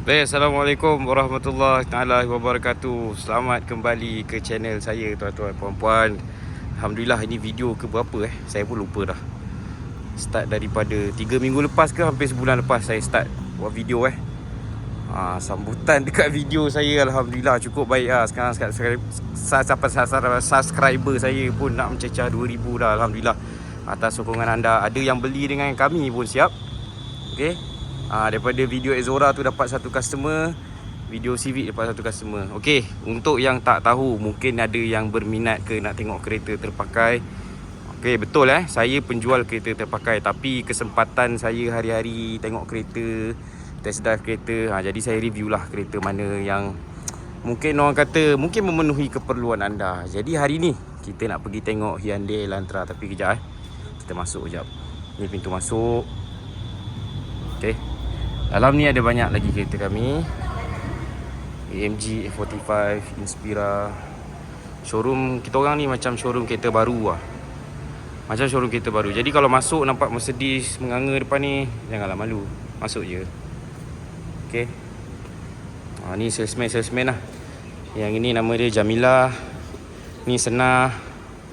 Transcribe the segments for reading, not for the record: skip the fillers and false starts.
Baik, Assalamualaikum warahmatullahi taala wabarakatuh. Selamat kembali ke channel saya tuan-tuan puan-puan. Alhamdulillah, ini video ke berapa saya pun lupa dah. Start daripada 3 minggu lepas ke hampir sebulan lepas saya start buat video sambutan dekat video saya alhamdulillah cukup baik lah. Sekarang subscriber saya pun nak mencecah 2,000 dah alhamdulillah. Atas sokongan anda, ada yang beli dengan kami pun siap. Okey. Daripada video Exora tu dapat satu customer, video Civic dapat satu customer. Okey, untuk yang tak tahu, mungkin ada yang berminat ke nak tengok kereta terpakai. Okey, betul saya penjual kereta terpakai, tapi kesempatan saya hari-hari tengok kereta, test drive kereta. Jadi saya review lah kereta mana yang mungkin orang kata mungkin memenuhi keperluan anda. Jadi hari ni kita nak pergi tengok Hyundai Elantra, tapi kejap kita masuk kejap. Ni pintu masuk. Okey. Dalam ni ada banyak lagi kereta kami. AMG A45, Inspira. Showroom kita orang ni macam showroom kereta baru lah. Macam showroom kereta baru. Jadi kalau masuk nampak Mercedes menganga depan ni, janganlah malu. Masuk je. Okey. Ni salesman lah. Yang ini nama dia Jamila. Ni Sena.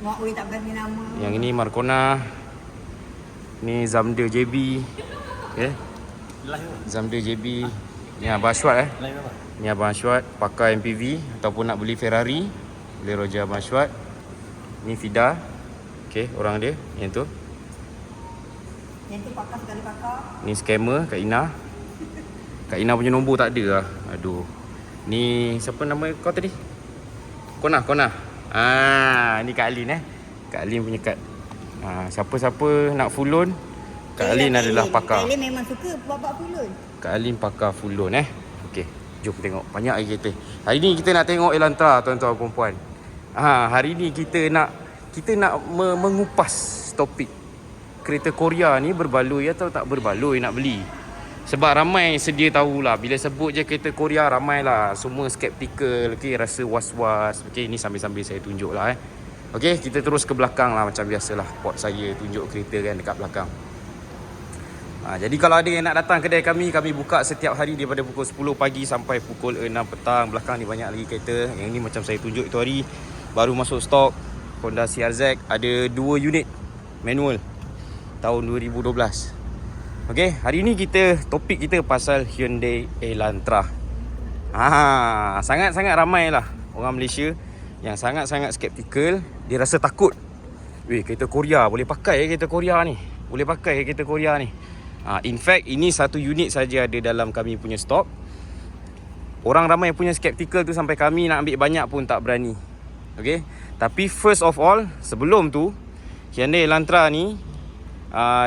Mak boleh tak berani nama. Yang ini Marcona. Ni Zamda JB. Okey. Zamda JB. Ni Abang Ashwat Ni Abang Ashwat pakai MPV ataupun nak beli Ferrari, boleh roja Abang Ashwat. Ni Fida. Okey, orang dia yang tu. Yang tu pakar sekali pakar. Ni scammer Kak Ina. Kak Ina punya nombor tak ada lah. Aduh. Ni siapa nama kau tadi? Kona. Ni Kak Alin Kak Alin punya kad. Siapa-siapa nak full loan, Kak Alin adalah pakar. Kak Alin memang suka buat full loan. Kak Alin pakar full loan Okey, jom tengok. Banyak lagi kereta. Hari ni kita nak tengok Elantra tuan-tuan perempuan. Hari ni kita nak mengupas topik kereta Korea ni berbaloi atau tak berbaloi nak beli. Sebab ramai sedia tahulah, bila sebut je kereta Korea ramailah semua skeptikal, rasa was-was. Ni sambil-sambil saya tunjuk lah Okey, kita terus ke belakang lah macam biasalah. Pot saya tunjuk kereta kan dekat belakang. Jadi kalau ada yang nak datang kedai kami buka setiap hari daripada pukul 10 pagi sampai pukul 6 petang. Belakang ni banyak lagi kereta. Yang ni macam saya tunjuk itu hari, baru masuk stok. Honda CRZ ada 2 unit manual tahun 2012. Okey, hari ni topik kita pasal Hyundai Elantra. Sangat-sangat ramai lah orang Malaysia yang sangat-sangat skeptikal. Dia rasa takut. Kereta Korea boleh pakai kereta Korea ni. In fact, ini satu unit saja ada dalam kami punya stok. Orang ramai yang punya skeptikal tu sampai kami nak ambil banyak pun tak berani. Okey. Tapi first of all, sebelum tu, Hyundai Elantra ni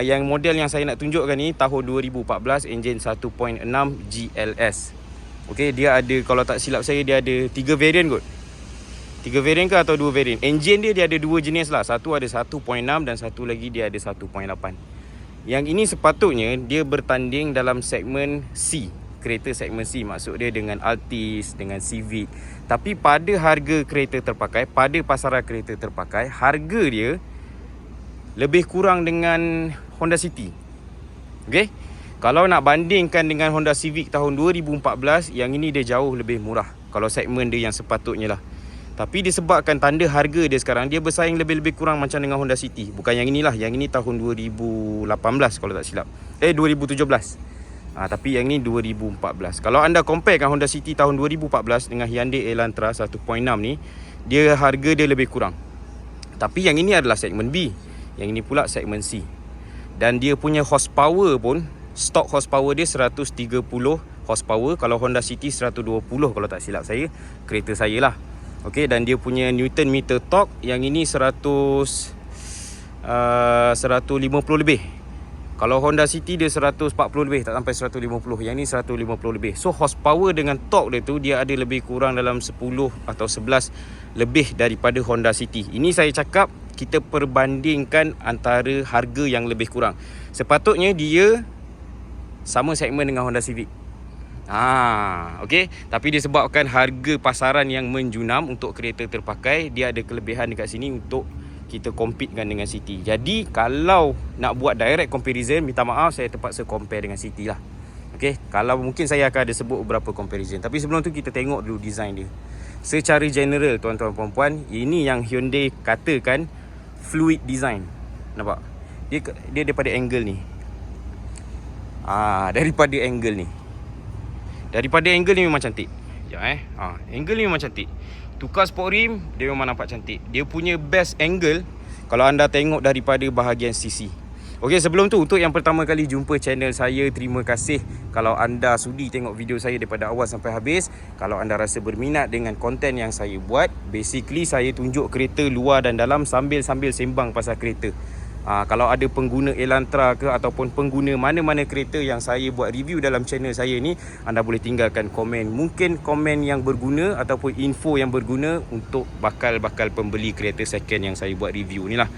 yang model yang saya nak tunjukkan ni tahun 2014, enjin 1.6 GLS. Okey, dia ada, kalau tak silap saya, dia ada 3 variant kot. 3 variant ke atau 2 variant. Enjin dia ada 2 jenis lah. Satu ada 1.6 dan satu lagi dia ada 1.8. Yang ini sepatutnya dia bertanding dalam segmen C. Kereta segmen C, maksud dia dengan Altis, dengan Civic. Tapi pada harga kereta terpakai, pada pasaran kereta terpakai, harga dia lebih kurang dengan Honda City. Okey? Kalau nak bandingkan dengan Honda Civic tahun 2014, yang ini dia jauh lebih murah kalau segmen dia yang sepatutnya lah. Tapi disebabkan tanda harga dia sekarang, dia bersaing lebih kurang macam dengan Honda City. Bukan yang inilah, yang ini tahun 2018 kalau tak silap. 2017. Tapi yang ni 2014. Kalau anda comparekan Honda City tahun 2014 dengan Hyundai Elantra 1.6 ni, dia harga dia lebih kurang. Tapi yang ini adalah segmen B. Yang ini pula segmen C. Dan dia punya horsepower pun, stock horsepower dia 130 horsepower. Kalau Honda City 120 kalau tak silap saya, kereta saya lah. Okey, dan dia punya Newton meter torque yang ini 150 lebih. Kalau Honda City dia 140 lebih, tak sampai 150. Yang ni 150 lebih. So horsepower dengan torque dia tu, dia ada lebih kurang dalam 10 atau 11 lebih daripada Honda City. Ini saya cakap kita perbandingkan antara harga yang lebih kurang. Sepatutnya dia sama segmen dengan Honda Civic. Okey, tapi disebabkan harga pasaran yang menjunam untuk kereta terpakai, dia ada kelebihan dekat sini untuk kita compete dengan City. Jadi kalau nak buat direct comparison, minta maaf saya terpaksa compare dengan City lah. Okay, kalau mungkin saya akan ada sebut beberapa comparison. Tapi sebelum tu kita tengok dulu design dia. Secara general tuan-tuan puan-puan, ini yang Hyundai katakan fluid design. Nampak? Dia daripada angle ni. Daripada angle ni. Daripada angle ni memang cantik. Sekejap angle ni memang cantik. Tukar sport rim, dia memang nampak cantik. Dia punya best angle kalau anda tengok daripada bahagian sisi. Okey, sebelum tu, untuk yang pertama kali jumpa channel saya, terima kasih kalau anda sudi tengok video saya daripada awal sampai habis. Kalau anda rasa berminat dengan konten yang saya buat, basically saya tunjuk kereta luar dan dalam sambil sembang pasal kereta. Kalau ada pengguna Elantra ke ataupun pengguna mana-mana kereta yang saya buat review dalam channel saya ni, anda boleh tinggalkan komen. Mungkin komen yang berguna ataupun info yang berguna untuk bakal pembeli kereta second yang saya buat review ni lah.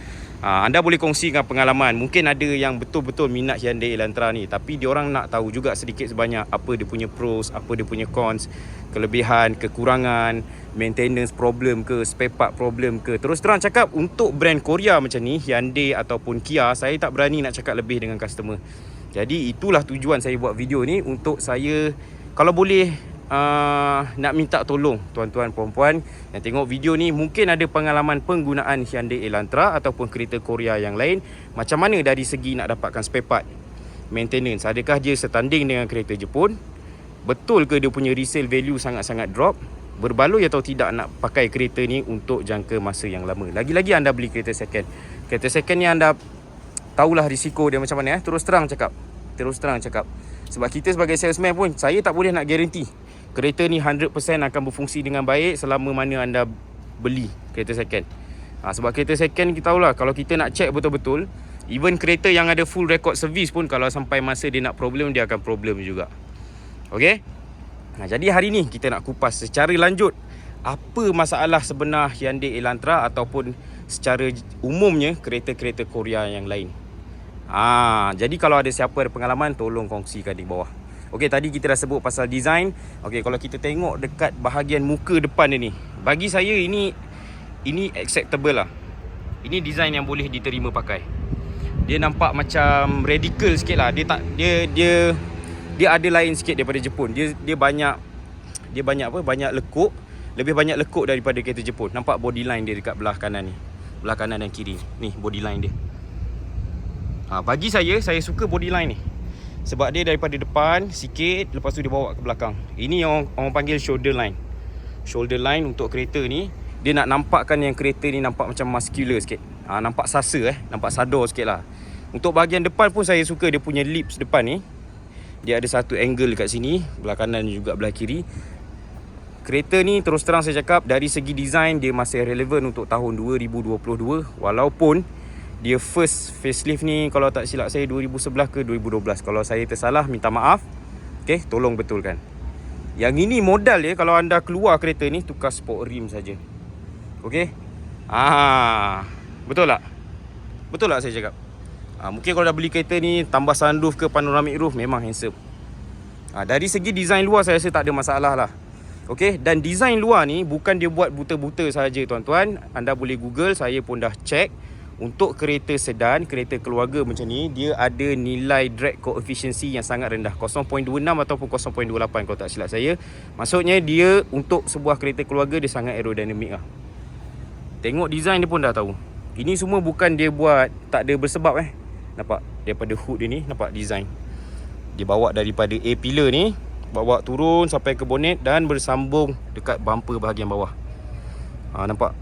Anda boleh kongsikan pengalaman. Mungkin ada yang betul-betul minat Hyundai Elantra ni, tapi diorang nak tahu juga sedikit sebanyak apa dia punya pros, apa dia punya cons, kelebihan, kekurangan, maintenance problem ke, spare part problem ke. Terus terang cakap, untuk brand Korea macam ni, Hyundai ataupun Kia, saya tak berani nak cakap lebih dengan customer. Jadi itulah tujuan saya buat video ni, untuk saya kalau boleh nak minta tolong tuan-tuan puan-puan yang tengok video ni, mungkin ada pengalaman penggunaan Hyundai Elantra ataupun kereta Korea yang lain. Macam mana dari segi nak dapatkan spare part, maintenance, adakah dia setanding dengan kereta Jepun? Betul ke dia punya resale value sangat-sangat drop? Berbaloi atau tidak nak pakai kereta ni untuk jangka masa yang lama? Lagi-lagi anda beli kereta second. Kereta second ni anda tahulah risiko dia macam mana. Terus terang cakap. Sebab kita sebagai salesman pun, saya tak boleh nak guarantee kereta ni 100% akan berfungsi dengan baik selama mana anda beli kereta second. Sebab kereta second kita tahulah, kalau kita nak check betul-betul, even kereta yang ada full record service pun, kalau sampai masa dia nak problem, dia akan problem juga. Okey? Jadi hari ni kita nak kupas secara lanjut apa masalah sebenar Hyundai Elantra ataupun secara umumnya kereta-kereta Korea yang lain. Jadi kalau ada siapa ada pengalaman, tolong kongsikan di bawah. Okey, tadi kita dah sebut pasal design. Okey, kalau kita tengok dekat bahagian muka depan dia ni, bagi saya ini acceptable lah. Ini design yang boleh diterima pakai. Dia nampak macam radical sikit lah. Dia ada lain sikit daripada Jepun. Dia banyak banyak lekuk, lebih banyak lekuk daripada kereta Jepun. Nampak body line dia dekat belah kanan ni. Belah kanan dan kiri ni body line dia. Bagi saya suka body line ni. Sebab dia daripada depan sikit, lepas tu dia bawa ke belakang. Ini yang orang panggil shoulder line. Shoulder line untuk kereta ni, dia nak nampakkan yang kereta ni nampak macam muscular sikit. Nampak sasa nampak sador sikit lah. Untuk bahagian depan pun saya suka dia punya lips depan ni. Dia ada satu angle dekat sini, belah kanan juga belah kiri. Kereta ni terus terang saya cakap, dari segi design dia masih relevan untuk tahun 2022. Walaupun dia first facelift ni, kalau tak silap saya 2011 ke 2012. Kalau saya tersalah, minta maaf. Okay, tolong betulkan. Yang ini modal dia, kalau anda keluar kereta ni, tukar sport rim saja. Okay. Betul tak? Betul tak saya cakap? Mungkin kalau dah beli kereta ni, tambah sunroof ke panoramic roof, memang handsome. Dari segi design luar, saya rasa tak ada masalah lah. Okay, dan design luar ni bukan dia buat buta-buta saja tuan-tuan. Anda boleh google, saya pun dah check. Untuk kereta sedan, kereta keluarga macam ni, dia ada nilai drag coefficiency yang sangat rendah, 0.26 ataupun 0.28 kalau tak silap saya. Maksudnya dia untuk sebuah kereta keluarga, dia sangat aerodinamik lah. Tengok design dia pun dah tahu. Ini semua bukan dia buat tak ada bersebab Nampak? Daripada hood dia ni, nampak design. Dia bawa daripada A-pillar ni, bawa turun sampai ke bonnet dan bersambung dekat bumper bahagian bawah. Nampak?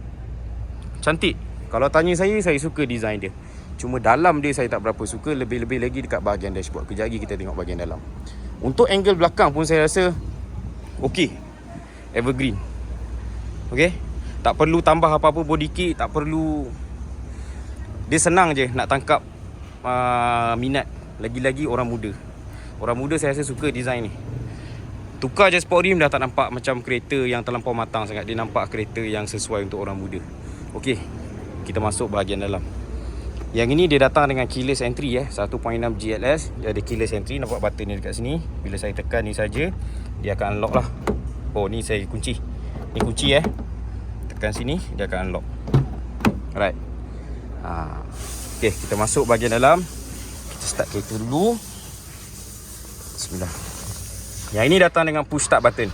Cantik. Kalau tanya saya suka design dia. Cuma dalam dia saya tak berapa suka. Lebih-lebih lagi dekat bahagian dashboard. Kejap lagi kita tengok bahagian dalam. Untuk angle belakang pun saya rasa okey. Evergreen. Okey. Tak perlu tambah apa-apa body kit. Tak perlu. Dia senang je nak tangkap minat. Lagi-lagi orang muda. Orang muda saya rasa suka design ni. Tukar je sport rim dah tak nampak macam kereta yang terlampau matang sangat. Dia nampak kereta yang sesuai untuk orang muda. Okey. Kita masuk bahagian dalam. Yang ini dia datang dengan keyless entry 1.6 GLS. Dia ada keyless entry. Nampak button ni dekat sini. Bila saya tekan ni saja, dia akan unlock lah. Oh, ni saya kunci. Ni kunci Tekan sini, dia akan unlock. Alright. Okay, kita masuk bahagian dalam. Kita start kereta dulu. Bismillah. Yang ini datang dengan push start button.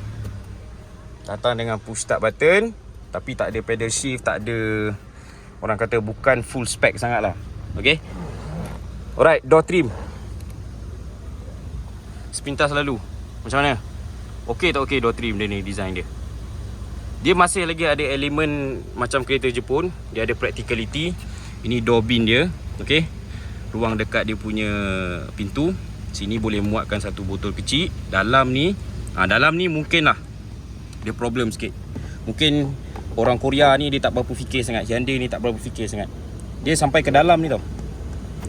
Datang dengan push start button, tapi tak ada pedal shift, tak ada, orang kata bukan full spec sangat lah. Okay. Alright, door trim. Sepintas lalu. Macam mana? Okey tak okey door trim dia ni, design dia. Dia masih lagi ada elemen macam kereta Jepun. Dia ada practicality. Ini door bin dia. Okay. Ruang dekat dia punya pintu. Sini boleh muatkan satu botol kecil. Dalam ni mungkin lah dia problem sikit. Mungkin orang Korea ni dia tak berapa fikir sangat. Hyundai ni tak berapa fikir sangat. Dia sampai ke dalam ni tau.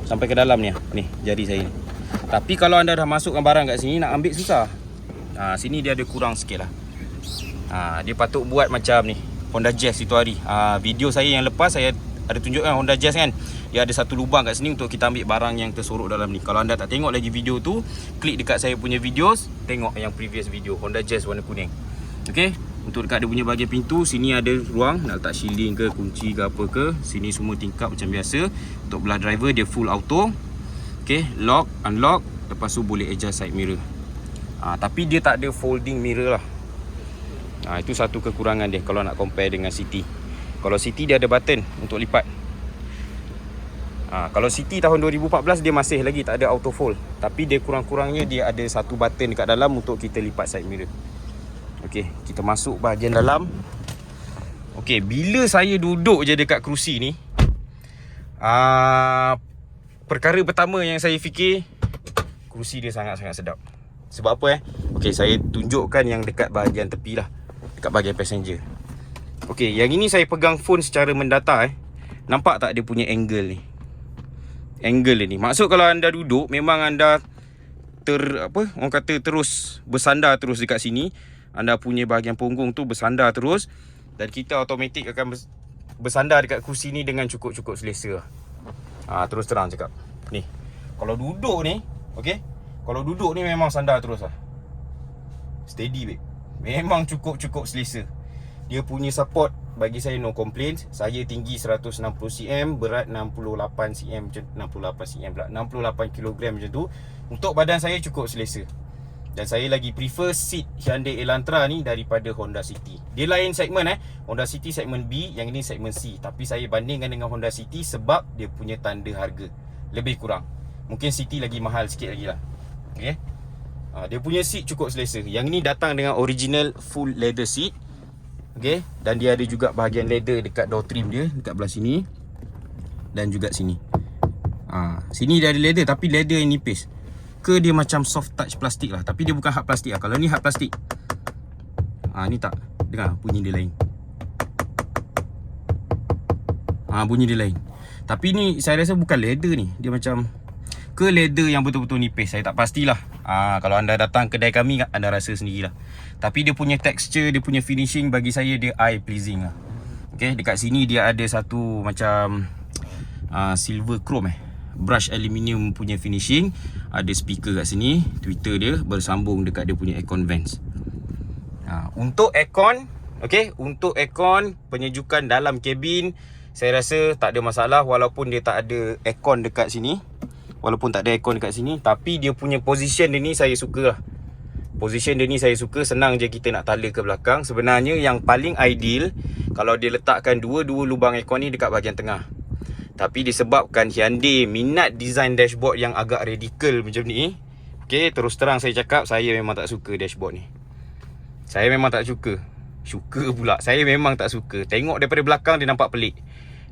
Sampai ke dalam ni. Ni jari saya ni. Tapi kalau anda dah masukkan barang kat sini, nak ambil susah. Sini dia ada kurang sikit lah. Dia patut buat macam ni Honda Jazz itu hari. Video saya yang lepas saya ada tunjukkan Honda Jazz kan. Dia ada satu lubang kat sini untuk kita ambil barang yang tersorok dalam ni. Kalau anda tak tengok lagi video tu, klik dekat saya punya videos, tengok yang previous video Honda Jazz warna kuning. Okay. Untuk dekat dia punya bahagian pintu, sini ada ruang nak letak shielding ke, kunci ke apa ke. Sini semua tingkap macam biasa. Untuk belah driver dia full auto. Okay. Lock, unlock. Lepas tu boleh adjust side mirror. Tapi dia tak ada folding mirror lah. Itu satu kekurangan dia kalau nak compare dengan City. Kalau City dia ada button untuk lipat. Kalau City tahun 2014 dia masih lagi tak ada auto fold. Tapi dia kurang-kurangnya dia ada satu button dekat dalam untuk kita lipat side mirror. Okey, kita masuk bahagian dalam. Okey, bila saya duduk je dekat kerusi ni, perkara pertama yang saya fikir, kerusi dia sangat-sangat sedap. Sebab apa Okey, saya tunjukkan yang dekat bahagian tepi lah, dekat bahagian passenger. Okey, yang ini saya pegang phone secara mendata Nampak tak dia punya angle ni? Angle ni. Maksud kalau anda duduk, memang anda orang kata terus bersandar terus dekat sini. Anda punya bahagian punggung tu bersandar terus. Dan kita automatik akan bersandar dekat kursi ni dengan cukup-cukup selesa. Terus terang cakap. Ni, kalau duduk ni, okey, kalau duduk ni memang sandar terus lah. Steady babe. Memang cukup-cukup selesa. Dia punya support bagi saya no complaints. Saya tinggi 160 cm, berat 68 cm, 68 cm pula, 68 kg macam tu. Untuk badan saya cukup selesa. Dan saya lagi prefer seat Hyundai Elantra ni daripada Honda City. Dia lain segmen Honda City segmen B, yang ini segmen C. Tapi saya bandingkan dengan Honda City sebab dia punya tanda harga lebih kurang. Mungkin City lagi mahal sikit lagi lah. Okay. Dia punya seat cukup selesa. Yang ini datang dengan original full leather seat. Okay. Dan dia ada juga bahagian leather dekat door trim dia, dekat belah sini dan juga sini. Sini dia ada leather, tapi leather yang nipis. Ke dia macam soft touch plastik lah, tapi dia bukan hard plastik lah. Kalau ni hard plastik, ni tak. Dengar bunyi dia lain. Bunyi dia lain. Tapi ni saya rasa bukan leather ni. Dia macam ke leather yang betul-betul nipis, saya tak pastilah. Kalau anda datang kedai kami, anda rasa sendirilah. Tapi dia punya texture, dia punya finishing bagi saya dia eye pleasing lah. Okay, dekat sini dia ada satu macam silver chrome brush aluminium punya finishing. Ada speaker kat sini, tweeter dia bersambung dekat dia punya aircon vents. Untuk aircon, okay, untuk aircon penyejukan dalam kabin, saya rasa tak ada masalah. Walaupun dia tak ada aircon dekat sini, tapi dia punya position dia ni saya suka lah. Position dia ni saya suka. Senang je kita nak tala ke belakang. Sebenarnya yang paling ideal kalau dia letakkan dua-dua lubang aircon ni dekat bahagian tengah. Tapi disebabkan Hyundai minat design dashboard yang agak radikal macam ni, okay, terus terang saya cakap, saya memang tak suka dashboard ni. Saya memang tak suka. Saya memang tak suka. Tengok daripada belakang dia nampak pelik.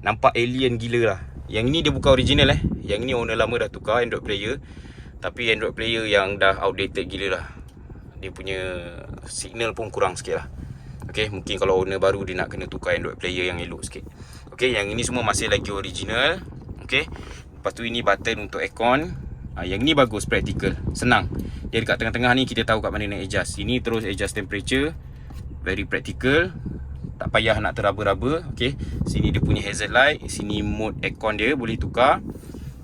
Nampak alien gila lah. Yang ni dia bukan original Yang ni owner lama dah tukar Android player. Tapi Android player yang dah outdated gila lah. Dia punya signal pun kurang sikit lah. Okay, mungkin kalau owner baru dia nak kena tukar Android player yang elok sikit. Okay, yang ini semua masih lagi original. Okay, lepas tu ini button untuk aircon. Yang ni bagus, practical, senang. Dia dekat tengah-tengah ni kita tahu kat mana nak adjust. Sini terus adjust temperature. Very practical. Tak payah nak teraba-raba. Okay, sini dia punya hazard light. Sini mode aircon dia boleh tukar.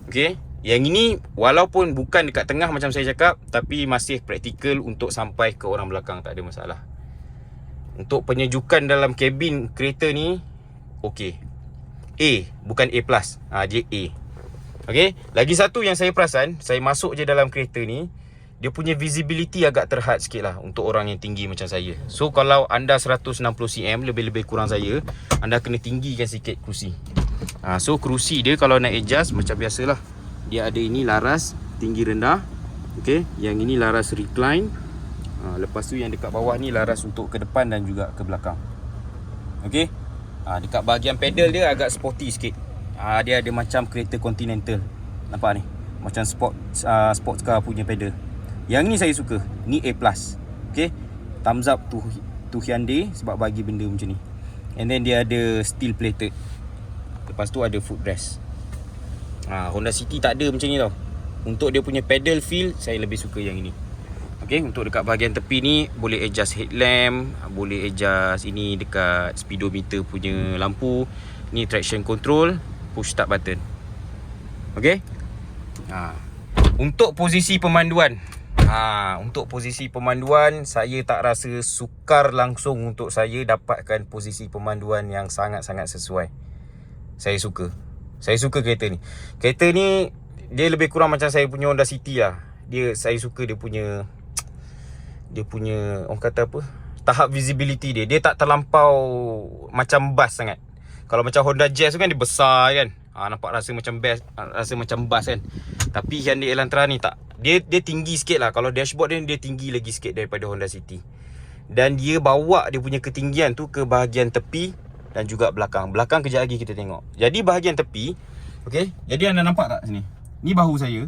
Okay, yang ini walaupun bukan dekat tengah macam saya cakap, tapi masih practical untuk sampai ke orang belakang, tak ada masalah. Untuk penyejukan dalam kabin kereta ni, okay, A, bukan A+, dia A. Okay, lagi satu yang saya perasan, saya masuk je dalam kereta ni, dia punya visibility agak terhad sikit lah untuk orang yang tinggi macam saya. So kalau anda 160cm, lebih-lebih kurang saya, anda kena tinggikan sikit kerusi. So kerusi dia kalau nak adjust macam biasalah. Dia ada ini laras tinggi rendah. Okay, yang ini laras recline. Lepas tu yang dekat bawah ni laras untuk ke depan dan juga ke belakang. Okay, dekat bahagian pedal dia agak sporty sikit. Dia ada macam kereta Continental. Nampak ni? Macam sports car punya pedal. Yang ni saya suka. Ni A+. Okay, thumbs up to Hyundai sebab bagi benda macam ni. And then dia ada steel plated. Lepas tu ada footrest. Honda City tak ada macam ni tau. Untuk dia punya pedal feel, saya lebih suka yang ini. Okay, untuk dekat bahagian tepi ni boleh adjust headlamp, boleh adjust ini dekat speedometer punya lampu. Ni traction control, push start button. Okay. Untuk posisi pemanduan, untuk posisi pemanduan, saya tak rasa sukar langsung untuk saya dapatkan posisi pemanduan yang sangat-sangat sesuai. Saya suka kereta ni. Kereta ni dia lebih kurang macam saya punya Honda City lah. Saya suka dia punya orang kata apa, tahap visibility dia. Dia tak terlampau macam bus sangat. Kalau macam Honda Jazz tu kan dia besar kan. Nampak rasa macam bus kan. Tapi Hyundai Elantra ni tak. Dia tinggi sikit lah. Kalau dashboard dia tinggi lagi sikit daripada Honda City. Dan dia bawa dia punya ketinggian tu ke bahagian tepi dan juga belakang. Belakang kejap lagi kita tengok. Jadi bahagian tepi, okay, jadi anda nampak tak sini? Ni bahu saya.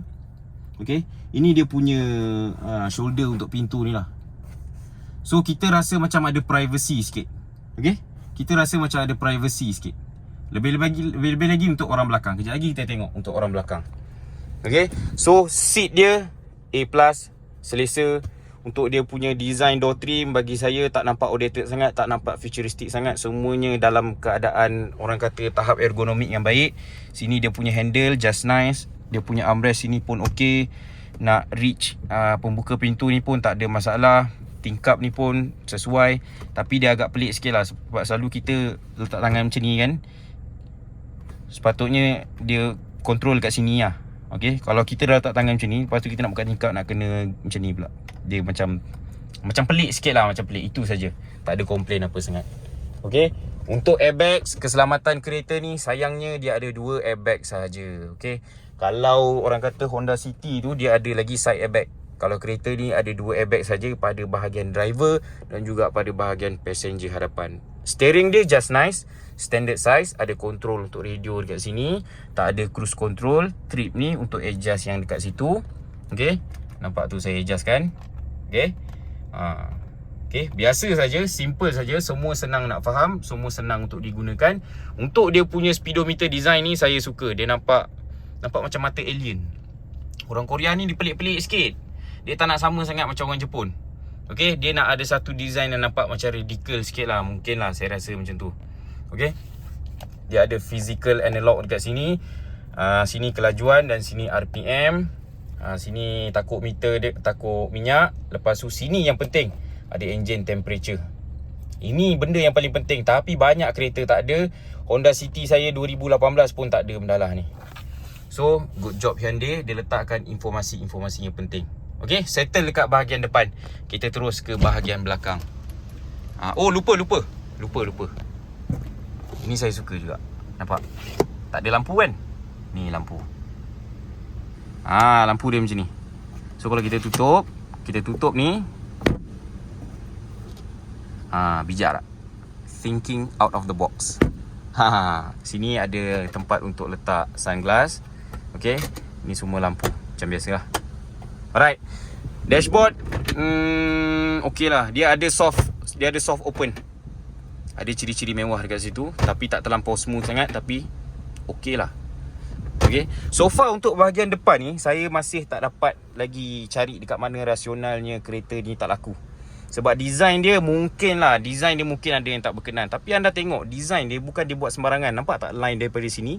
Okay, ini dia punya shoulder untuk pintu ni lah. So kita rasa macam ada privacy sikit. Okay, kita rasa macam ada privacy sikit. Lebih lagi untuk orang belakang. Kejap lagi kita tengok untuk orang belakang. Okay, so seat dia A+, selesa. Untuk dia punya design door trim, bagi saya tak nampak outdated sangat, tak nampak futuristic sangat. Semuanya dalam keadaan orang kata tahap ergonomik yang baik. Sini dia punya handle just nice. Dia punya armrest sini pun okey. Nak reach pembuka pintu ni pun tak ada masalah. Tingkap ni pun sesuai. Tapi dia agak pelik sikit lah. Sebab selalu kita letak tangan macam ni kan. Sepatutnya dia control kat sini lah. Okay, kalau kita dah letak tangan macam ni, lepas tu kita nak buka tingkap, nak kena macam ni pula. Dia macam pelik sikit lah. Macam pelik, itu saja. Tak ada komplain apa sangat. Okay, untuk airbags, keselamatan kereta ni, sayangnya dia ada 2 airbag sahaja. Okay, kalau orang kata Honda City tu, dia ada lagi side airbag. Kalau kereta ni ada 2 airbag saja pada bahagian driver dan juga pada bahagian passenger hadapan. Steering dia just nice, standard size. Ada control untuk radio dekat sini. Tak ada cruise control. Trip ni untuk adjust yang dekat situ. Okay, nampak tu saya adjust kan. Okay, okay, biasa saja, simple saja. Semua senang nak faham, semua senang untuk digunakan. Untuk dia punya speedometer design ni saya suka. Dia nampak macam mata alien. Orang Korea ni dia pelik-pelik sikit. Dia tak nak sama sangat macam orang Jepun. Okay, dia nak ada satu design yang nampak macam radical sikit lah. Mungkin lah saya rasa macam tu. Okay, dia ada physical analog dekat sini. Sini kelajuan dan sini RPM. Sini takut meter dia, takut minyak. Lepas tu sini yang penting, ada engine temperature. Ini benda yang paling penting. Tapi banyak kereta tak ada. Honda City saya 2018 pun tak ada benda lah ni. So good job Hyundai, dia letakkan informasi-informasi yang penting. Okay, settle dekat bahagian depan. Kita terus ke bahagian belakang. Oh lupa. Ini saya suka juga. Nampak? Tak ada lampu kan? Ni lampu. Lampu dia macam ni. So kalau kita tutup ni. Bijak tak? Thinking out of the box. Sini ada tempat untuk letak sunglass. Okay, ni semua lampu macam biasa lah. Alright, dashboard okey lah. Dia ada soft open. Ada ciri-ciri mewah dekat situ, tapi tak terlampau smooth sangat, tapi okey lah. Okay, so far untuk bahagian depan ni, saya masih tak dapat lagi cari dekat mana rasionalnya kereta ni tak laku. Sebab design dia mungkin ada yang tak berkenan. Tapi anda tengok design dia bukan dia buat sembarangan. Nampak tak line daripada sini,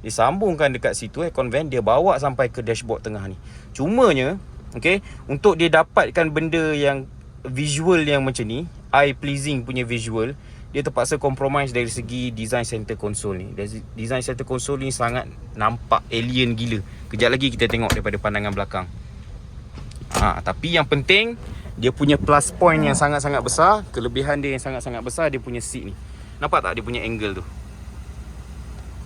dia sambungkan dekat situ aircon vent, dia bawa sampai ke dashboard tengah ni. Cumanya okay, untuk dia dapatkan benda yang visual yang macam ni, eye pleasing punya visual, dia terpaksa compromise dari segi design center console ni. Design center console ni sangat nampak alien gila. Kejap lagi kita tengok daripada pandangan belakang. Tapi yang penting, dia punya plus point yang sangat-sangat besar. Kelebihan dia yang sangat-sangat besar, dia punya seat ni. Nampak tak dia punya angle tu?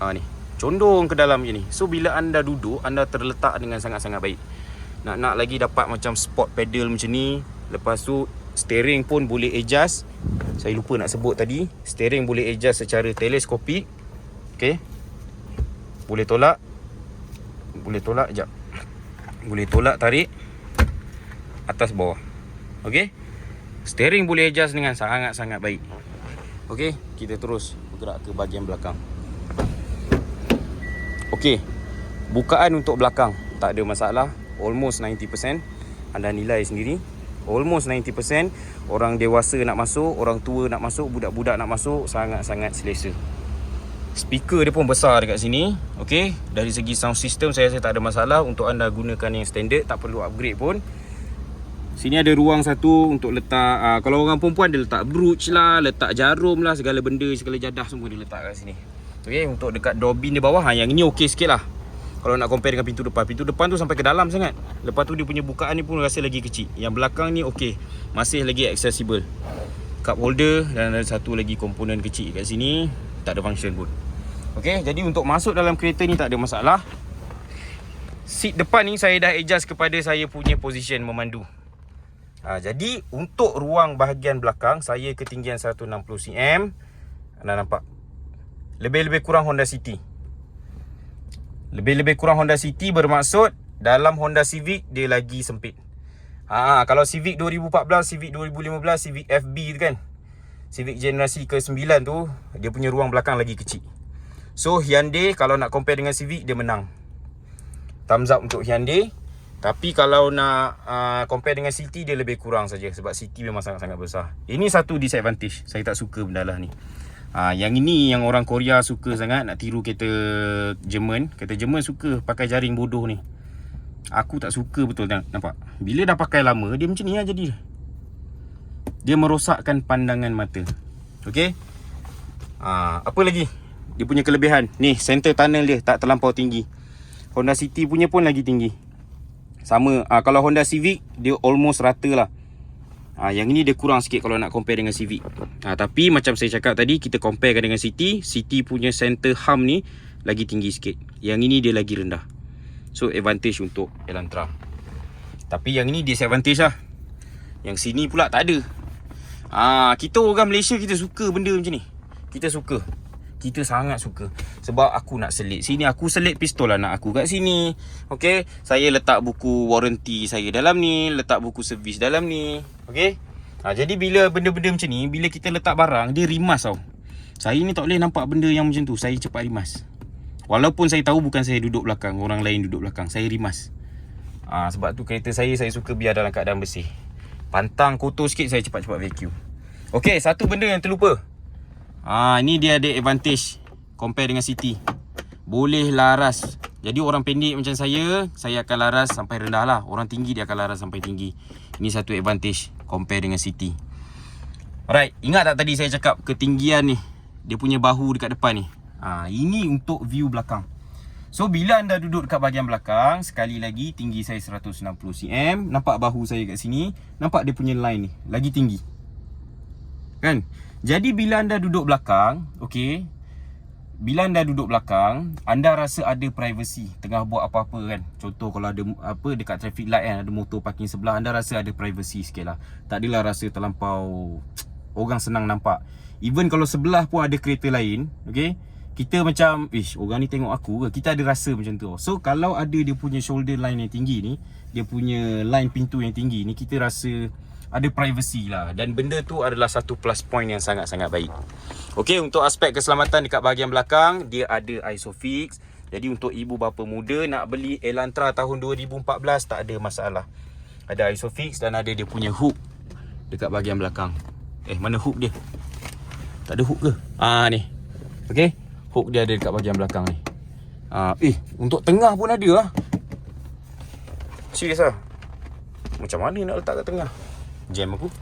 Ni, condong ke dalam je ni. So bila anda duduk, anda terletak dengan sangat-sangat baik. Nak lagi dapat macam sport pedal macam ni. Lepas tu steering pun boleh adjust. Saya lupa nak sebut tadi, steering boleh adjust secara teleskopik. Okay, boleh tolak. Sekejap. Boleh tolak, tarik atas bawah. Okay, steering boleh adjust dengan sangat-sangat baik. Okay, kita terus bergerak ke bahagian belakang. Okay, bukaan untuk belakang tak ada masalah. Almost 90%. Anda nilai sendiri. Almost 90%. Orang dewasa nak masuk, orang tua nak masuk, budak-budak nak masuk, sangat-sangat selesa. Speaker dia pun besar dekat sini. Okay, dari segi sound system saya rasa tak ada masalah. Untuk anda gunakan yang standard, tak perlu upgrade pun. Sini ada ruang satu untuk letak, kalau orang perempuan dia letak brooch lah, letak jarum lah, segala benda, segala jadah semua dia letak kat sini. Okay, untuk dekat door bin di bawah, yang ini okey sikit lah. Kalau nak compare dengan pintu depan. Pintu depan tu sampai ke dalam sangat. Lepas tu dia punya bukaan ni pun rasa lagi kecil. Yang belakang ni okey, masih lagi accessible. Cup holder dan ada satu lagi komponen kecil kat sini. Tak ada function pun. Okey, jadi untuk masuk dalam kereta ni tak ada masalah. Seat depan ni saya dah adjust kepada saya punya position memandu. Jadi untuk ruang bahagian belakang, saya ketinggian 160 cm. Anda nampak? Lebih-lebih kurang Honda City. Lebih-lebih kurang Honda City bermaksud dalam Honda Civic dia lagi sempit. Kalau Civic 2014, Civic 2015, Civic FB tu kan, Civic generasi ke-9 tu, dia punya ruang belakang lagi kecil. So Hyundai kalau nak compare dengan Civic, dia menang. Thumbs up untuk Hyundai. Tapi kalau nak compare dengan City, dia lebih kurang saja. Sebab City memang sangat-sangat besar. Ini satu disadvantage. Saya tak suka benda lah ni. Yang ini yang orang Korea suka sangat, nak tiru kereta Jerman. Kereta Jerman suka pakai jaring bodoh ni. Aku tak suka betul, nampak. Bila dah pakai lama, dia macam ni lah jadi. Dia merosakkan pandangan mata. Okay. Apa lagi dia punya kelebihan? Ni, center tunnel dia tak terlampau tinggi. Honda City punya pun lagi tinggi. Sama, kalau Honda Civic dia almost rata lah. Yang ini dia kurang sikit kalau nak compare dengan Civic. Tapi macam saya cakap tadi, kita comparekan dengan City. City punya center hum ni lagi tinggi sikit. Yang ini dia lagi rendah. So advantage untuk Elantra. Tapi yang ini disadvantage lah. Yang sini pula tak ada. Kita orang Malaysia, kita suka benda macam ni. Kita suka. Kita sangat suka. Sebab aku nak selit sini, aku selit pistol anak aku kat sini. Okay, saya letak buku warranty saya dalam ni, letak buku servis dalam ni. Okay, jadi bila benda-benda macam ni, bila kita letak barang, dia rimas tau. Saya ni tak boleh nampak benda yang macam tu, saya cepat rimas. Walaupun saya tahu bukan saya duduk belakang, orang lain duduk belakang, saya rimas. Sebab tu kereta saya suka biar dalam keadaan bersih. Pantang kotor sikit, saya cepat-cepat vacuum. Okay, satu benda yang terlupa. Ni dia ada advantage compare dengan City. Boleh laras. Jadi orang pendek macam saya akan laras sampai rendah lah. Orang tinggi dia akan laras sampai tinggi. Ini satu advantage compare dengan City. Alright, ingat tak tadi saya cakap ketinggian ni, dia punya bahu dekat depan ni. Ini untuk view belakang. So bila anda duduk dekat bahagian belakang, sekali lagi tinggi saya 160 cm. Nampak bahu saya kat sini? Nampak dia punya line ni lagi tinggi kan? Jadi bila anda duduk belakang, okay, bila anda duduk belakang, anda rasa ada privacy tengah buat apa-apa kan. Contoh kalau ada apa dekat traffic light kan, ada motor parking sebelah, anda rasa ada privacy sikit lah. Tak adalah rasa terlampau orang senang nampak. Even kalau sebelah pun ada kereta lain, okay, kita macam, orang ni tengok aku ke? Kita ada rasa macam tu. So kalau ada dia punya shoulder line yang tinggi ni, dia punya line pintu yang tinggi ni, kita rasa ada privacy lah. Dan benda tu adalah satu plus point yang sangat-sangat baik. Okay, untuk aspek keselamatan dekat bahagian belakang, dia ada ISOFIX. Jadi untuk ibu bapa muda nak beli Elantra tahun 2014, tak ada masalah. Ada ISOFIX dan ada dia punya hook dekat bahagian belakang. Mana hook dia? Tak ada hook ke? Ni. Okay, hook dia ada dekat bahagian belakang ni. Untuk tengah pun ada lah. Serius lah. Macam mana nak letak kat tengah? Jam aku.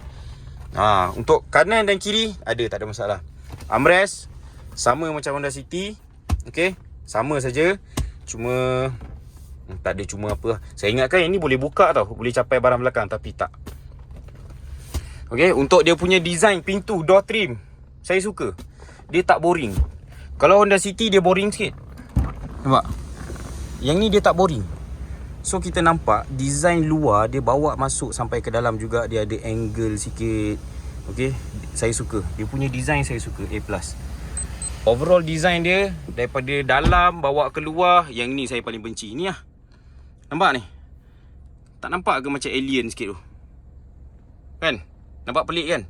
Untuk kanan dan kiri ada, tak ada masalah. Armrest sama macam Honda City. Okay, sama saja. Cuma Tak ada cuma apa. Saya ingatkan yang ni boleh buka tau, boleh capai barang belakang, tapi tak. Okay, untuk dia punya design pintu door trim, saya suka. Dia tak boring. Kalau Honda City dia boring sikit. Nampak? Yang ni dia tak boring. So kita nampak design luar dia bawa masuk sampai ke dalam juga. Dia ada angle sikit. Okay, saya suka. Dia punya design saya suka, A+. Overall design dia daripada dalam bawa keluar, yang ni saya paling benci. Ni lah. Nampak ni? Tak nampak ke macam alien sikit tu? Kan? Nampak pelik kan?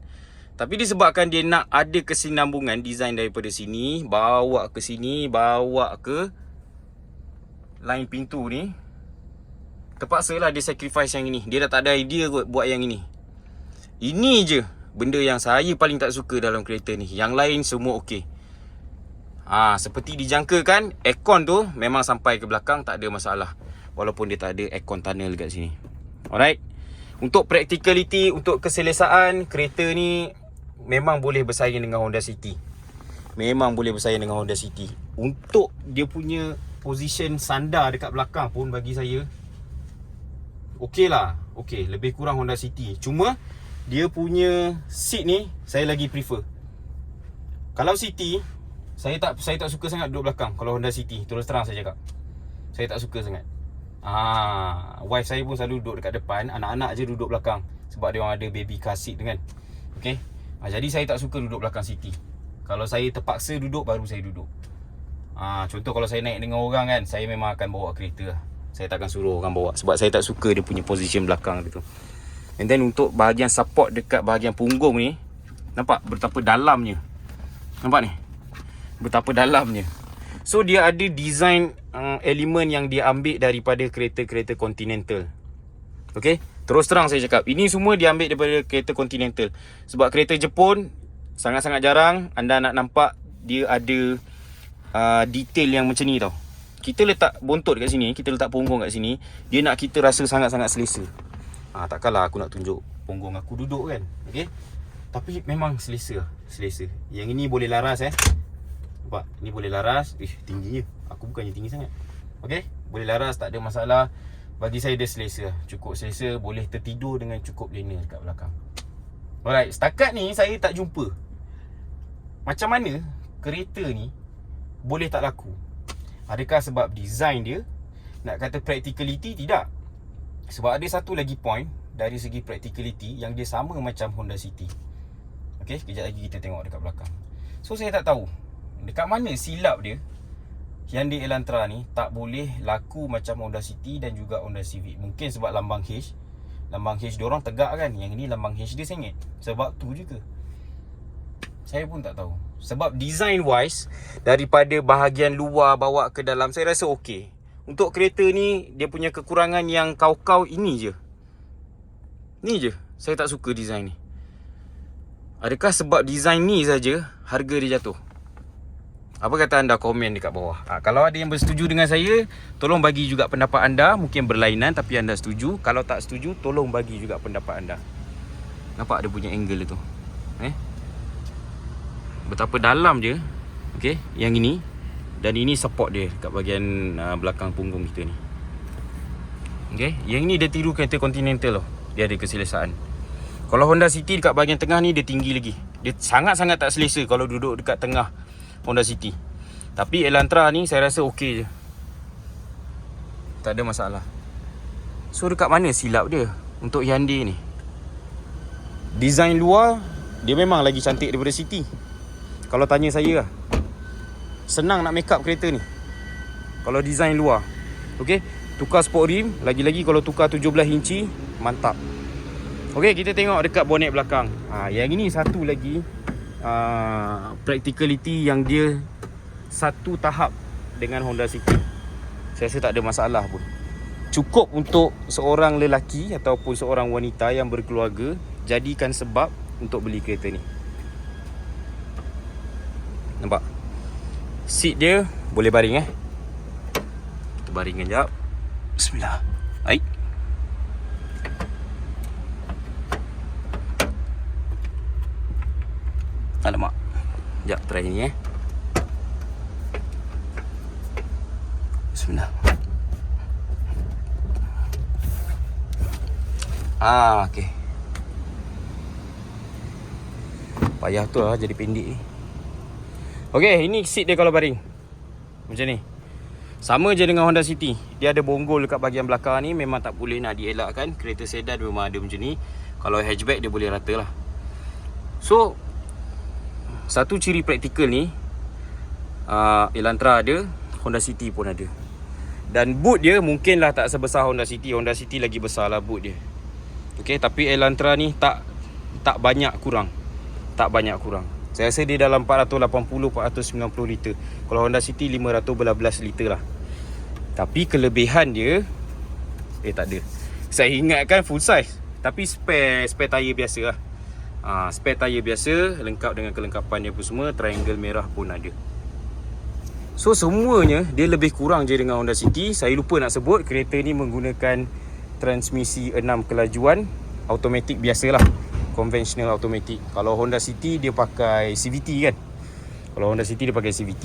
Tapi disebabkan dia nak ada kesinambungan design daripada sini, bawa ke sini, bawa ke line pintu ni, terpaksalah dia sacrifice yang ini. Dia dah tak ada idea kot buat yang ini. Ini je benda yang saya paling tak suka dalam kereta ni. Yang lain semua okey. Seperti dijangkakan, aircon tu memang sampai ke belakang, tak ada masalah. Walaupun dia tak ada aircon tunnel kat sini. Alright. Untuk practicality, untuk keselesaan, kereta ni memang boleh bersaing dengan Honda City. Memang boleh bersaing dengan Honda City. Untuk dia punya position sandar dekat belakang pun bagi saya okey lah. Okey, lebih kurang Honda City. Cuma dia punya seat ni saya lagi prefer. Kalau City, saya tak suka sangat duduk belakang. Kalau Honda City, terus terang saya cakap, saya tak suka sangat. Wife saya pun selalu duduk dekat depan, anak-anak je duduk belakang sebab dia orang ada baby car seat kan. Okey. Jadi saya tak suka duduk belakang City. Kalau saya terpaksa duduk, baru saya duduk. Contoh kalau saya naik dengan orang kan, saya memang akan bawa kereta lah. Saya takkan suruh orang bawa sebab saya tak suka dia punya position belakang dia tu. And then untuk bahagian support dekat bahagian punggung ni, nampak betapa dalamnya. Nampak ni? Betapa dalamnya. So dia ada design elemen yang dia ambil daripada kereta-kereta Continental. Okay, terus terang saya cakap, ini semua dia ambil daripada kereta Continental. Sebab kereta Jepun sangat-sangat jarang anda nak nampak dia ada detail yang macam ni tau. Kita letak bontot kat sini, kita letak punggung kat sini, dia nak kita rasa sangat-sangat selesa. Takkanlah aku nak tunjuk punggung aku duduk kan. Okay, tapi memang selesa. Yang ini boleh laras nampak? Ni boleh laras. Tingginya, aku bukannya tinggi sangat. Okay, boleh laras, tak ada masalah. Bagi saya dia selesa. Cukup selesa, boleh tertidur dengan cukup lena dekat belakang. Alright, setakat ni saya tak jumpa macam mana kereta ni boleh tak laku. Adakah sebab design dia? Nak kata practicality, tidak. Sebab ada satu lagi point dari segi practicality yang dia sama macam Honda City. Okay, sekejap lagi kita tengok dekat belakang. So saya tak tahu dekat mana silap dia Hyundai Elantra ni tak boleh laku macam Honda City dan juga Honda Civic. Mungkin sebab lambang H. Lambang H diorang tegak kan. Yang ni lambang H dia sengit. Sebab tu je ke? Saya pun tak tahu. Sebab design wise, daripada bahagian luar bawa ke dalam, saya rasa okey. Untuk kereta ni, dia punya kekurangan yang kau-kau ini je. Ni je. Saya tak suka design ni. Adakah sebab design ni saja harga dia jatuh? Apa kata anda, komen dekat bawah. Kalau ada yang bersetuju dengan saya, tolong bagi juga pendapat anda. Mungkin berlainan tapi anda setuju. Kalau tak setuju, tolong bagi juga pendapat anda. Nampak ada punya angle tu. Betapa dalam je. Okay, yang ini. Dan ini support dia kat bahagian belakang punggung kita ni. Okay, yang ini dia tiru kereta Continental loh. Dia ada keselesaan. Kalau Honda City dekat bahagian tengah ni dia tinggi lagi. Dia sangat-sangat tak selesa kalau duduk dekat tengah Honda City. Tapi Elantra ni saya rasa okey je. Tak ada masalah. So dekat mana silap dia untuk Hyundai ni? Design luar dia memang lagi cantik daripada City. Kalau tanya saya lah, senang nak make up kereta ni kalau design luar. Okey, tukar sport rim, lagi-lagi kalau tukar 17 inci, mantap. Okey, kita tengok dekat bonet belakang. Yang ini satu lagi practicality yang dia satu tahap dengan Honda City. Saya rasa tak ada masalah pun. Cukup untuk seorang lelaki ataupun seorang wanita yang berkeluarga jadikan sebab untuk beli kereta ni. Nampak? Seat dia boleh baring Kita baringkan sekejap. Bismillah. Baik. Alamak. Sekejap try ni Bismillah. Okey. Payah tu lah jadi pendek ni. Okey, ini seat dia kalau baring. Macam ni. Sama je dengan Honda City. Dia ada bonggol dekat bahagian belakang ni. Memang tak boleh nak dielakkan. Kereta sedan memang ada macam ni. Kalau hatchback dia boleh rata lah. So, satu ciri praktikal ni, Elantra ada, Honda City pun ada. Dan boot dia mungkinlah tak sebesar Honda City. Honda City lagi besar lah boot dia. Okay, tapi Elantra ni tak banyak kurang. Tak banyak kurang. Saya rasa dia dalam 480-490 liter. Kalau Honda City 512 liter lah. Tapi kelebihan dia tak ada. Saya ingatkan full size. Tapi spare tayar biasa lah. Spare tayar biasa, lengkap dengan kelengkapan dia pun semua. Triangle merah pun ada. So semuanya dia lebih kurang je dengan Honda City. Saya lupa nak sebut, kereta ni menggunakan transmisi 6 kelajuan automatik biasalah. Conventional automatic. Kalau Honda City dia pakai CVT kan. Kalau Honda City dia pakai CVT.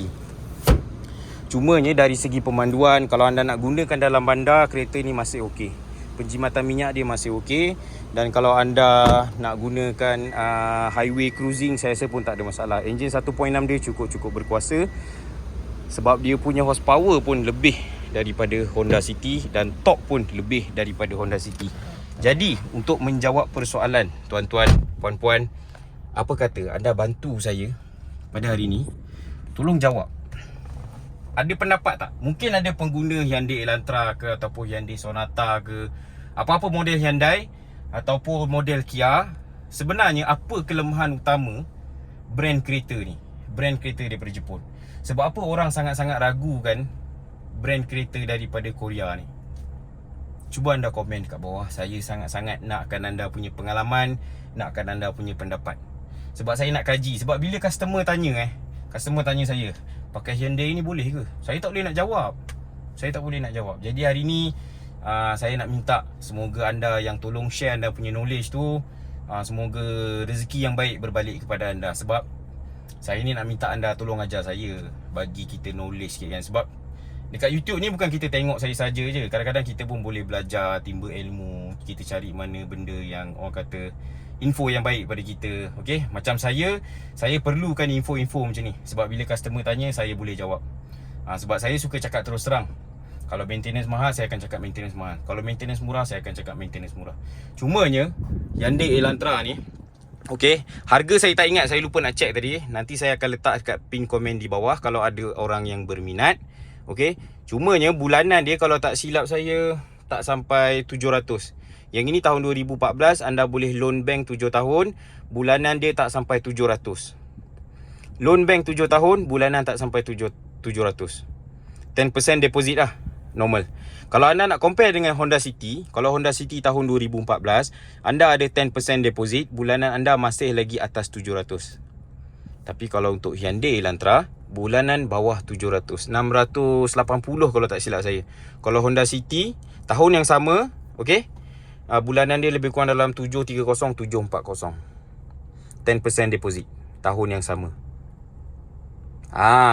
Cumanya dari segi pemanduan, kalau anda nak gunakan dalam bandar, kereta ni masih okey. Penjimatan minyak dia masih okey. Dan kalau anda nak gunakan highway cruising, saya rasa pun tak ada masalah. Enjin 1.6 dia cukup berkuasa. Sebab dia punya horsepower pun lebih daripada Honda City. Dan torque pun lebih daripada Honda City. Jadi, untuk menjawab persoalan tuan-tuan, puan-puan, apa kata anda bantu saya pada hari ni? Tolong jawab. Ada pendapat tak? Mungkin ada pengguna Hyundai Elantra ke, ataupun Hyundai Sonata ke, apa-apa model Hyundai ataupun model Kia. Sebenarnya apa kelemahan utama brand kereta ni? Brand kereta daripada Jepun. Sebab apa orang sangat-sangat ragu kan brand kereta daripada Korea ni? Cuba anda komen kat bawah. Saya sangat-sangat nakkan anda punya pengalaman, nakkan anda punya pendapat. Sebab saya nak kaji. Sebab bila customer tanya customer tanya saya, pakai Hyundai ni boleh ke? Saya tak boleh nak jawab. Jadi hari ni saya nak minta semoga anda yang tolong share anda punya knowledge tu, semoga rezeki yang baik berbalik kepada anda. Sebab saya ni nak minta anda tolong ajar saya, bagi kita knowledge sikit kan. Sebab dekat YouTube ni bukan kita tengok saya saja je. Kadang-kadang kita pun boleh belajar, timba ilmu. Kita cari mana benda yang orang kata info yang baik pada kita. Okay, macam saya perlukan info-info macam ni. Sebab bila customer tanya, saya boleh jawab. Sebab saya suka cakap terus terang. Kalau maintenance mahal, saya akan cakap maintenance mahal. Kalau maintenance murah, saya akan cakap maintenance murah. Cumanya Hyundai Elantra ni, okay, harga saya tak ingat, saya lupa nak check tadi. Nanti saya akan letak dekat pin komen di bawah kalau ada orang yang berminat. Okay, cumanya bulanan dia kalau tak silap saya tak sampai 700. Yang ini tahun 2014, anda boleh loan bank 7 tahun, bulanan dia tak sampai 700. Loan bank 7 tahun, bulanan tak sampai 700. 10% deposit lah, normal. Kalau anda nak compare dengan Honda City, kalau Honda City tahun 2014, anda ada 10% deposit, bulanan anda masih lagi atas 700. Tapi kalau untuk Hyundai Elantra, bulanan bawah 700, 680 kalau tak silap saya. Kalau Honda City tahun yang sama, okey, bulanan dia lebih kurang dalam 730, 740. 10% deposit tahun yang sama.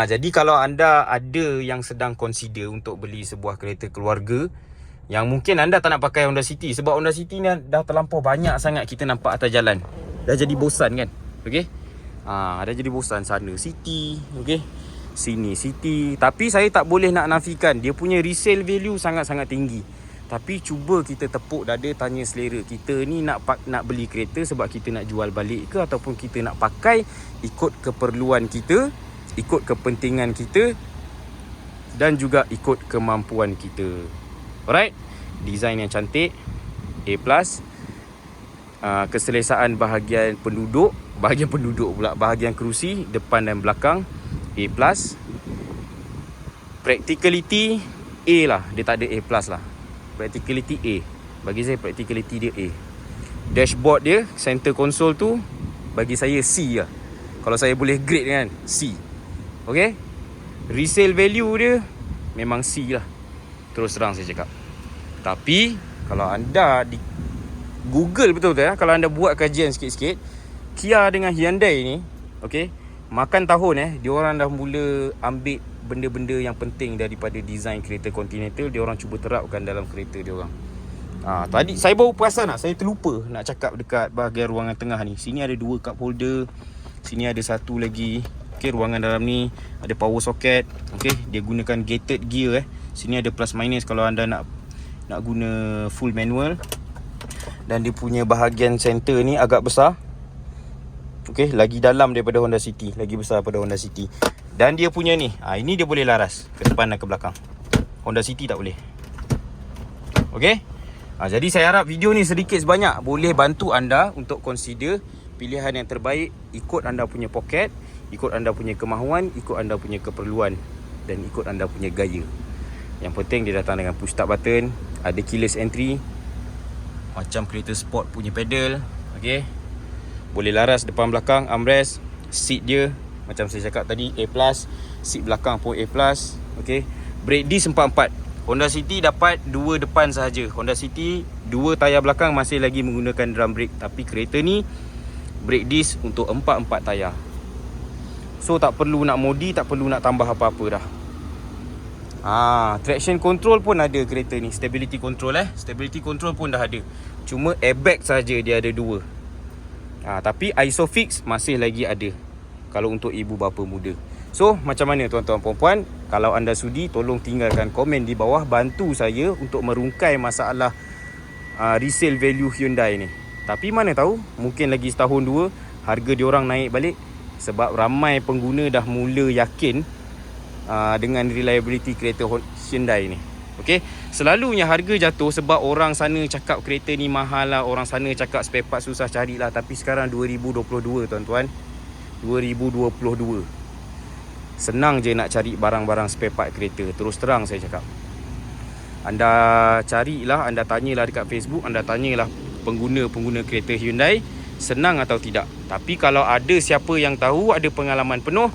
Jadi kalau anda ada yang sedang consider untuk beli sebuah kereta keluarga, yang mungkin anda tak nak pakai Honda City, sebab Honda City ni dah terlampau banyak sangat kita nampak atas jalan. Dah jadi bosan kan. Okey, dah jadi bosan. Sana City, okey, sini City. Tapi saya tak boleh nak nafikan dia punya resale value sangat-sangat tinggi. Tapi cuba kita tepuk dada, tanya selera kita ni nak beli kereta sebab kita nak jual balik ke, ataupun kita nak pakai ikut keperluan kita, ikut kepentingan kita, dan juga ikut kemampuan kita. Alright, design yang cantik, A+, keselesaan bahagian kerusi depan dan belakang, A+, practicality A lah, dia tak ada A+ lah. Practicality A. Bagi saya practicality dia A. Dashboard dia, center console tu, bagi saya C lah. Kalau saya boleh grade kan, C. Okay, resale value dia memang C lah, terus terang saya cakap. Tapi kalau anda di Google betul-betul kalau anda buat kajian sikit-sikit, Kia dengan Hyundai ni, okay, makan tahun diorang dah mula ambil benda-benda yang penting daripada design kereta Continental, diorang cuba terapkan dalam kereta diorang. Tadi saya baru perasan saya terlupa nak cakap dekat bahagian ruangan tengah ni. Sini ada 2 cup holder. Sini ada satu lagi. Okey, ruangan dalam ni ada power socket. Okey, dia gunakan gated gear Sini ada plus minus kalau anda nak guna full manual. Dan dia punya bahagian center ni agak besar. Okey, lagi dalam daripada Honda City, lagi besar daripada Honda City. Dan dia punya ni, ini dia boleh laras ke depan dan ke belakang. Honda City tak boleh. Okey. Jadi saya harap video ni sedikit sebanyak boleh bantu anda untuk consider pilihan yang terbaik ikut anda punya poket, ikut anda punya kemahuan, ikut anda punya keperluan dan ikut anda punya gaya. Yang penting dia datang dengan push start button, ada keyless entry, macam Creator Sport punya pedal. Okey. Boleh laras depan belakang, armrest, seat dia macam saya cakap tadi A+, seat belakang pun A+. Okey. Brake disc 4-4. Honda City dapat 2 depan sahaja. Honda City 2 tayar belakang masih lagi menggunakan drum brake, tapi kereta ni brake disc untuk 4-4 tayar. So tak perlu nak modi, tak perlu nak tambah apa-apa dah. Traction control pun ada kereta ni, stability control stability control pun dah ada. Cuma airbag saja dia ada 2. Tapi ISOFIX masih lagi ada kalau untuk ibu bapa muda. So macam mana tuan-tuan puan-puan? Kalau anda sudi, tolong tinggalkan komen di bawah, bantu saya untuk merungkai masalah resale value Hyundai ni. Tapi mana tahu, mungkin lagi setahun 2 harga diorang naik balik sebab ramai pengguna dah mula yakin dengan reliability kereta Hyundai ni. Okey, selalunya harga jatuh sebab orang sana cakap kereta ni mahal lah, orang sana cakap spare part susah carilah. Tapi sekarang 2022 tuan-tuan, 2022. Senang je nak cari barang-barang spare part kereta. Terus terang saya cakap, anda carilah, anda tanyalah dekat Facebook, anda tanyalah pengguna-pengguna kereta Hyundai, senang atau tidak. Tapi kalau ada siapa yang tahu, ada pengalaman penuh,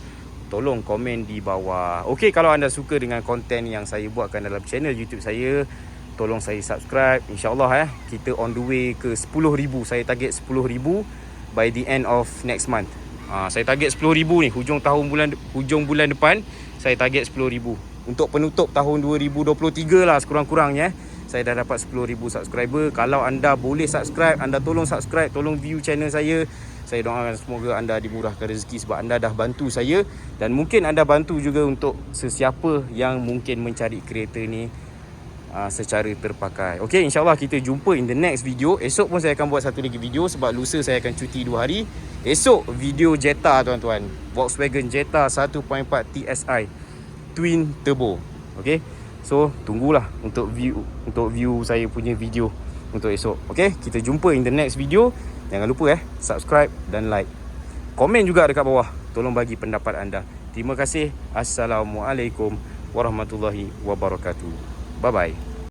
tolong komen di bawah. Okey, kalau anda suka dengan konten yang saya buatkan dalam channel YouTube saya, tolong saya subscribe. InsyaAllah kita on the way ke 10,000. Saya target 10,000 by the end of next month. Saya target 10,000 ni hujung bulan depan. Saya target 10,000 untuk penutup tahun 2023 lah sekurang-kurangnya. Saya dah dapat 10,000 subscriber. Kalau anda boleh subscribe, anda tolong subscribe, tolong view channel saya. Saya doakan semoga anda dimurahkan rezeki sebab anda dah bantu saya. Dan mungkin anda bantu juga untuk sesiapa yang mungkin mencari kereta ni secara terpakai. Okey, insyaAllah kita jumpa in the next video. Esok pun saya akan buat satu lagi video sebab lusa saya akan cuti 2 hari. Esok video Jetta tuan-tuan, Volkswagen Jetta 1.4 TSI Twin Turbo. Okey, so tunggulah untuk view saya punya video untuk esok. Okey, kita jumpa in the next video. Jangan lupa subscribe dan like. Komen juga dekat bawah, tolong bagi pendapat anda. Terima kasih. Assalamualaikum warahmatullahi wabarakatuh. Bye-bye.